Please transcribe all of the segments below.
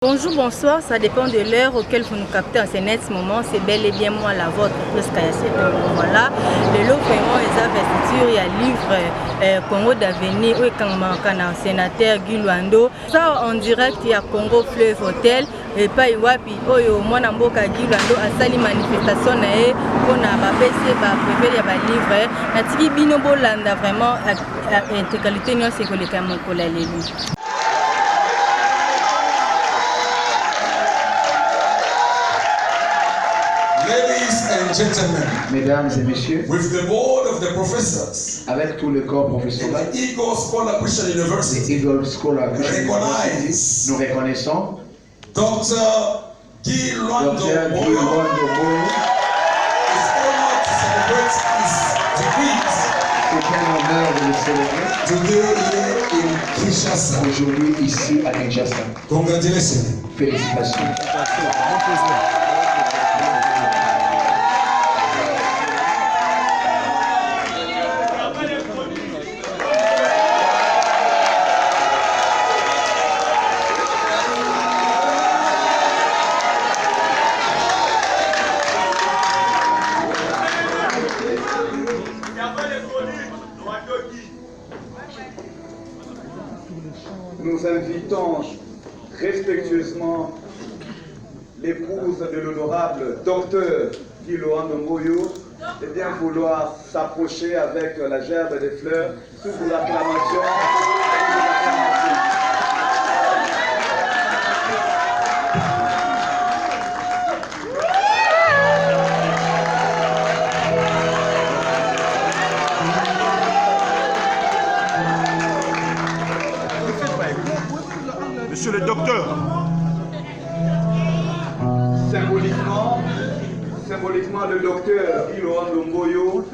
Bonjour, bonsoir, ça dépend de l'heure auquel vous nous captez en ce moment, c'est bel et bien moi la vôtre, presque à cet moment-là. Le lot vraiment les investitures, il y a livre Congo d'avenir, où est sénateur Guy Luando. Ça en direct, il y a Congo Fleuve Hotel, et pas Iwapi, Oyo, moi Namboka Guy Luando, a sali manifestation, on a baissé, il y a un livre, Natiki Binobo Landa, vraiment, intégralité, nous, c'est que les Camoncola, les livres. Ladies and gentlemen, mesdames et messieurs, with the board of the professors, avec tout le corps in professionnel, the Eagle Scholar Christian the University, Eagle Scholar Christian recognize University, nous reconnaissons Dr. Guy Luando Dr. Guy Moyo Luando Moyo. is honored to celebrate his degrees C'est un honneur de le célébrer today here in Kinshasa. aujourd'hui ici à Kinshasa. Congratulations. Félicitations. Nous invitons respectueusement l'épouse de l'honorable docteur Guy Luando Moyo de bien vouloir s'approcher avec la gerbe des fleurs sous l'acclamation. Monsieur le docteur. Symboliquement, le docteur Guy Luando Moyo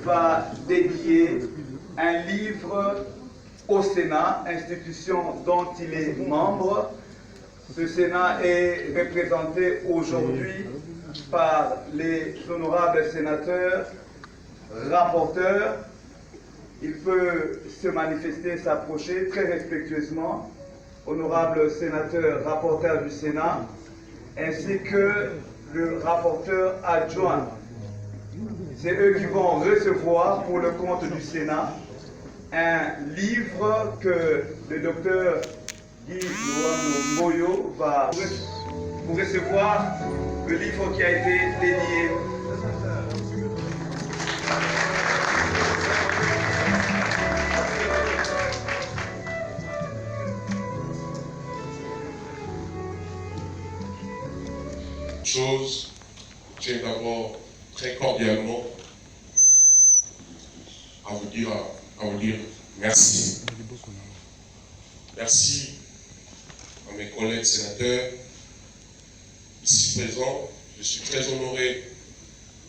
va dédier un livre au Sénat, institution dont il est membre. Ce Sénat est représenté aujourd'hui par les honorables sénateurs, rapporteurs. Il peut se manifester, s'approcher très respectueusement, honorable sénateur, rapporteur du Sénat, ainsi que le rapporteur adjoint. C'est eux qui vont recevoir pour le compte du Sénat un livre que le docteur Guy Luando Moyo va pour recevoir, le livre qui a été dédié. Chose, je tiens d'abord très cordialement à vous dire merci. Merci à mes collègues sénateurs ici présents. Je suis très honoré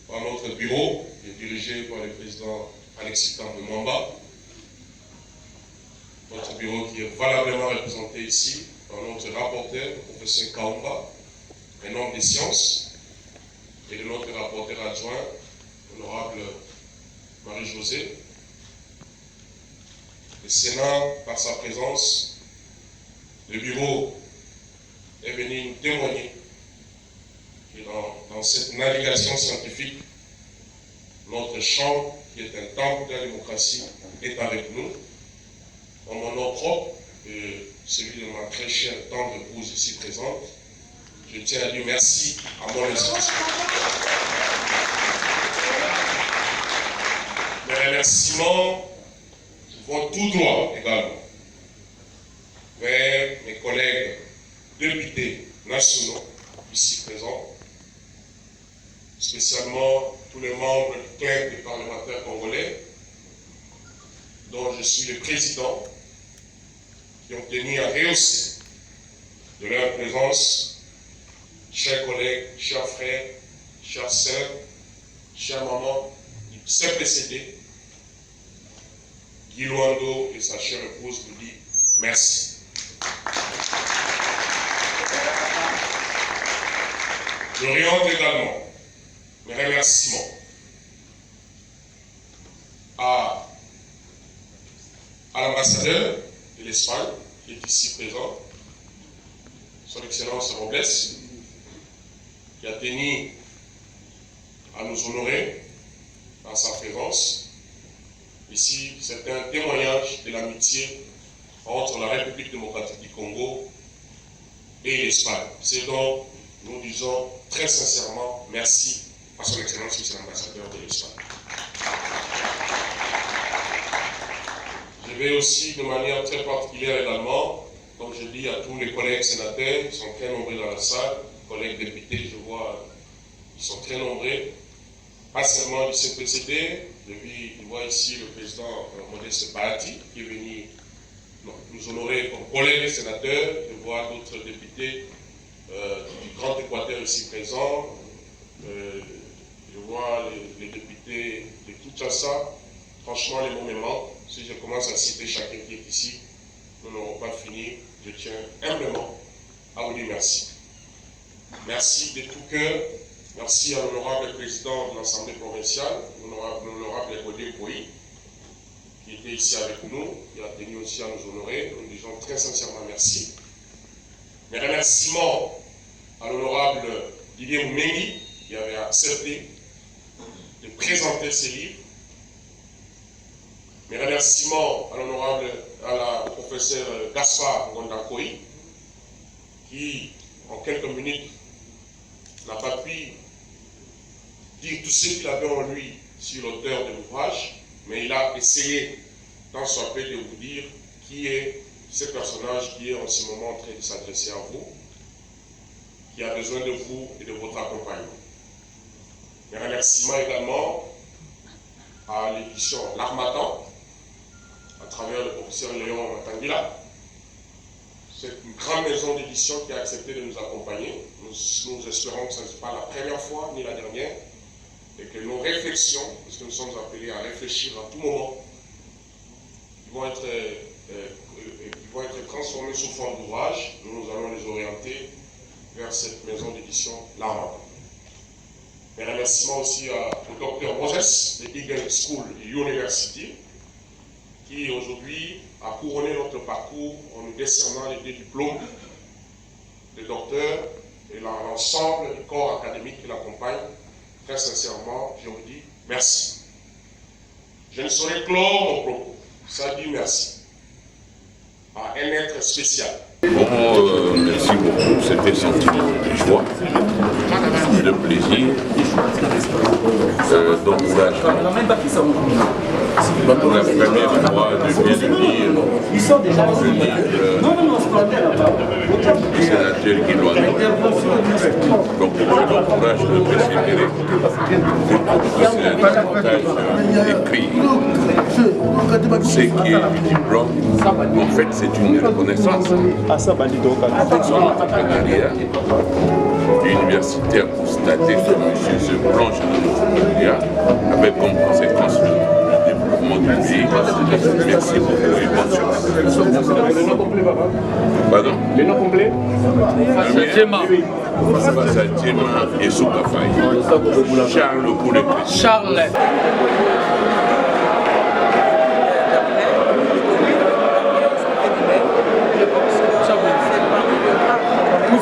par notre bureau, qui est dirigé par le président Alexis Tambwe Mwamba. Notre bureau qui est valablement représenté ici par notre rapporteur, le professeur Kaumba, un homme des sciences, et de notre rapporteur adjoint, l'honorable Marie-Josée. Le Sénat, par sa présence, le bureau est venu nous témoigner que dans cette navigation scientifique, notre champ, qui est un temple de la démocratie, est avec nous. En mon nom propre, et celui de ma très chère tante épouse ici présente, je tiens à dire merci à mon institution. Mes remerciements vont tout droit également vers mes collègues députés nationaux ici présents, spécialement tous les membres du club des parlementaires congolais, dont je suis le président, qui ont tenu à rehausser de leur présence. Chers collègues, chers frères, chères sœurs, chère maman, du CPCD, Guy Luando et sa chère épouse vous disent merci. J'oriente également mes remerciements à l'ambassadeur de l'Espagne qui est ici présent, son Excellence Robles, qui a tenu à nous honorer par sa présence. Ici, c'est un témoignage de l'amitié entre la République démocratique du Congo et l'Espagne. C'est donc, nous disons très sincèrement merci à son Excellence Monsieur l'ambassadeur de l'Espagne. Je vais aussi de manière très particulière également, comme je dis à tous les collègues sénateurs, ils sont très nombreux dans la salle, collègues députés, je vois, ils sont très nombreux, pas seulement du CPCD, je vois ici le président Modeste Bahati qui est venu nous honorer comme collègues sénateurs, je vois d'autres députés du Grand Équateur ici présents, je vois les députés de Kinshasa. Franchement, les mots me manquent. Si je commence à citer chacun qui est ici, nous n'aurons pas fini. Je tiens humblement à vous dire merci. Merci de tout cœur. Merci à l'honorable président de l'Assemblée provinciale, l'honorable Godé Boyi, qui était ici avec nous, qui a tenu aussi à nous honorer. Nous disons très sincèrement merci. Mes remerciements à l'honorable Didier Moumengi, qui avait accepté de présenter ses livres. Mes remerciements à l'honorable, au professeur Gaspard Ngondakoy, qui, en quelques minutes, n'a pas pu dire tout ce qu'il avait en lui sur l'auteur de l'ouvrage, mais il a essayé, tant soit peu, de vous dire qui est ce personnage qui est en ce moment en train de s'adresser à vous, qui a besoin de vous et de votre accompagnement. Mes remerciements également à l'édition L'Harmattan, à travers le professeur Léon Matangila. C'est une grande maison d'édition qui a accepté de nous accompagner. Nous espérons que ce n'est pas la première fois ni la dernière, et que nos réflexions, parce que nous sommes appelés à réfléchir à tout moment, vont être transformées sous forme d'ouvrage. Nous allons les orienter vers cette maison d'édition L'Harmattan. Mes remerciements aussi au docteur Moses de Eagle School University, qui aujourd'hui a couronné notre parcours en nous décernant les deux diplômes de docteur et l'ensemble du corps académique qui l'accompagne. Très sincèrement, je vous dis merci. Je ne saurais clore mon propos. Ça dit merci à un être spécial. Bon, merci beaucoup. C'était sentiment de joie, de plaisir, d'encouragement. Pour la première fois, de bien lire le livre du sénateur Guillouane. Donc, je l'encourage de persévérer. C'est un avantage écrit. Ce qui est du diplôme, en fait, c'est une reconnaissance. Son entrepreneuriat universitaire constaté que monsieur se plonge dans l'entrepreneuriat avec comme conséquence le développement du pays. Merci beaucoup et bonne journée. Pardon? Le nom complet? Bassadjema et Soukafay. Charles Boulet-Christ. Charles.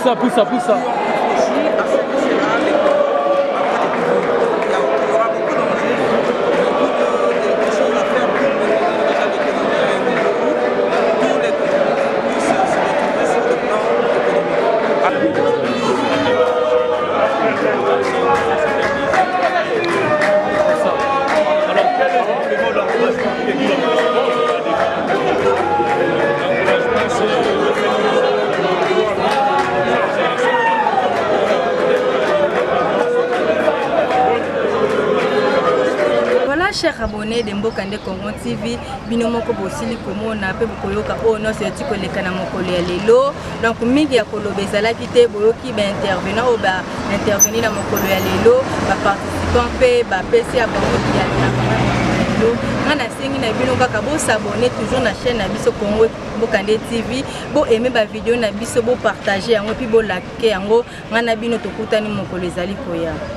Poussa. Chers abonnés de Mbokande Congo TV, binomoko bosili komona pe bokoyoka o no seti koleka na mokolo ya lelo. Donc mingi ya kolobeza la kite boyoki ba intervenant o ba intervenir na mokolo ya lelo, ba participant pe ba PC ya bango ya lelo. Ngana sengi na bino kaka bo s'abonner toujours na chaîne na biso Congo Mbokande TV, bo aimer ba vidéo na biso, bo partager yango puis bo liker yango. Ngana bino tokutani mokolo ezali koya.